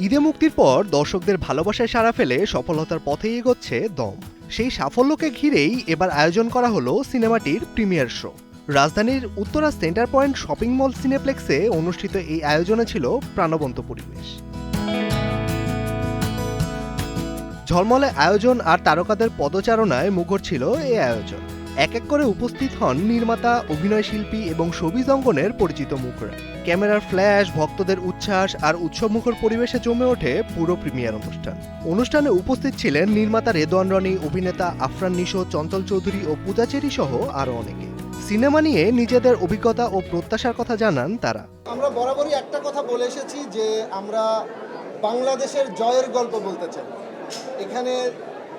ঈদে মুক্তির পর দর্শকদের ভালোবাসায় সাড়া ফেলে সফলতার পথে এগোচ্ছে দম। সেই সাফল্যকে ঘিরেই এবার আয়োজন করা হলো সিনেমাটির প্রিমিয়ার শো। রাজধানীর Uttara center point shopping mall সিনেপ্লেক্সে অনুষ্ঠিত এই আয়োজনে ছিল প্রাণবন্ত পরিবেশ। ঝলমলে আয়োজন আর তারকাদের পদচারণায় মুখর ছিল এই আয়োজন। এক এক করে উপস্থিত হন নির্মাতা, অভিনয় শিল্পী এবং শোবিজ অঙ্গনের পরিচিত মুখরা। ক্যামেরার ফ্ল্যাশ, ভক্তদের উচ্ছ্বাস আর উৎসবমুখর পরিবেশে জমে ওঠে পুরো প্রিমিয়ার অনুষ্ঠান। অনুষ্ঠানে উপস্থিত ছিলেন নির্মাতা রেদওয়ান রনি, অভিনেতা আফরান নিশো, চঞ্চল চৌধুরী ও পূজা চেরি সহ আরও অনেকে। সিনেমা নিয়ে নিজেদের অভিজ্ঞতা ও প্রত্যাশার কথা জানান তারা। আমরা বরাবরই একটা কথা বলে এসেছি যে আমরা বাংলাদেশের জয়ের গল্প বলতে চাই। এখানে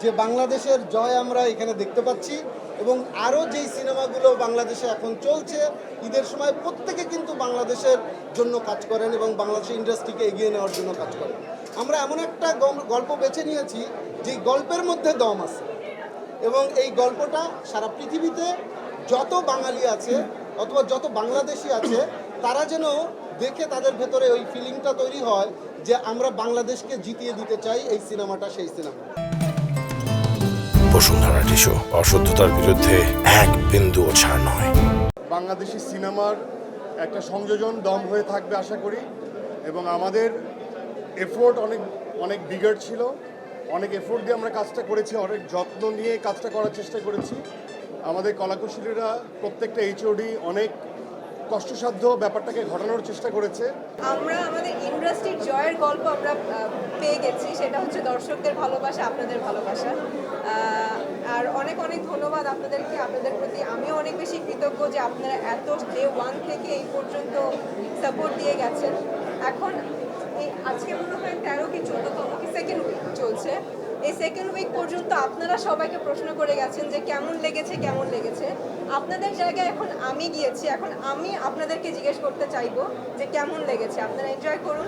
যে বাংলাদেশের জয় আমরা এখানে দেখতে পাচ্ছি এবং আরও যেই সিনেমাগুলো বাংলাদেশে এখন চলছে ঈদের সময় প্রত্যেকে কিন্তু বাংলাদেশের জন্য কাজ করেন এবং বাংলাদেশের ইন্ডাস্ট্রিকে এগিয়ে নেওয়ার জন্য কাজ করেন। আমরা এমন একটা গল্প বেছে নিয়েছি যে গল্পের মধ্যে দম আছে এবং এই গল্পটা সারা পৃথিবীতে যত বাঙালি আছে অথবা যত বাংলাদেশি আছে তারা যেন দেখে তাদের ভেতরে ওই ফিলিংটা তৈরি হয় যে আমরা বাংলাদেশকে জিতিয়ে দিতে চাই। এই সিনেমাটা সেই সিনেমা। বসুন্ধরা টিস্যু, অশুদ্ধতার বিরুদ্ধে এক বিন্দুও ছাড় নয়। বাংলাদেশি সিনেমার একটা সংযোজন দম হয়ে থাকবে আশা করি এবং আমাদের এফোর্ট অনেক বিগার ছিল। অনেক এফোর্ট দিয়ে আমরা কাজটা করেছি, অনেক যত্ন নিয়ে কাজটা করার চেষ্টা করেছি। আমাদের কলাকুশলীরা প্রত্যেকটা এইচওডি অনেক কষ্টসাধ্য ব্যাপারটাকে ঘটানোর চেষ্টা করেছে। আমরা আমাদের ইন্ডাস্ট্রির জয়ের গল্প আমরা পেয়ে গেছি, সেটা হচ্ছে দর্শকদের ভালোবাসা, আপনাদের ভালোবাসা। আর অনেক অনেক ধন্যবাদ আপনাদেরকে, আপনাদের প্রতি আমিও অনেক বেশি কৃতজ্ঞ যে আপনারা এত ডে 1 থেকে এই পর্যন্ত সাপোর্ট দিয়ে গেছেন। এখন এই আজকে মনে হয় 13 কি 14তম কি সেকেন্ড উইক চলছে। এই সেকেন্ড উইক পর্যন্ত আপনারা সবাইকে প্রশ্ন করে গেছেন যে কেমন লেগেছে। আপনাদের জায়গায় এখন আমি গিয়েছি, এখন আমি আপনাদেরকে জিজ্ঞেস করতে চাইবো যে কেমন লেগেছে, আপনারা এনজয় করুন।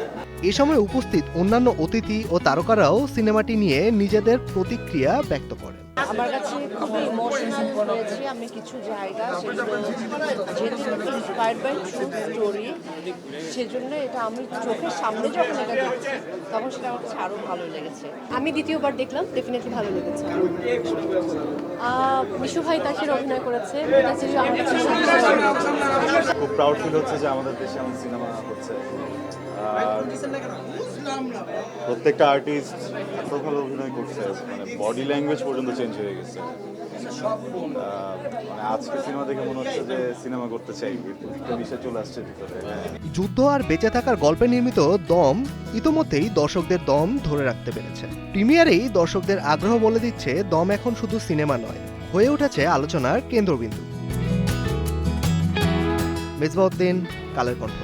এ সময় উপস্থিত অন্যান্য অতিথি ও তারকারাও সিনেমাটি নিয়ে নিজেদের প্রতিক্রিয়া ব্যক্ত করেন। আমার কাছে খুবই ইমোশনাল হয়েছে। আমি কিছু জায়গা সেগুলো যেহেতু ইন্সপায়ার্ড বাই ট্রু স্টোরি, সেজন্য এটা আমি চোখের সামনে যখন এটা দেখছি তখন সেটা আমার কাছে আরও ভালো লেগেছে। আমি দ্বিতীয়বার দেখলাম, ডেফিনেটলি ভালো লেগেছে। মিশু ভাই তাকে অভিনয় করেছে, খুব প্রাউড ফিল হচ্ছে যে আমাদের দেশে এমন সিনেমা হচ্ছে। প্রত্যেকটা আর্টিস্ট এত ভালো অভিনয় করছে, মানে বডি ল্যাঙ্গুয়েজ পর্যন্ত চেঞ্জ হয়ে গেছে। মানে আজকে সিনেমা দেখে মনে হচ্ছে যে সিনেমা করতে চাই, বিষয় চলে আসছে ভিতরে। যুদ্ধ আর বেঁচে থাকার গল্পে নির্মিত দম ইতোমধ্যেই দর্শকদের দম ধরে রাখতে পেরেছে। প্রিমিয়ারেই দর্শকদের আগ্রহ বলে দিচ্ছে দম এখন শুধু সিনেমা নয়, হয়ে উঠেছে আলোচনার কেন্দ্রবিন্দু। মেজবাউদ্দিন, কালের কণ্ঠ।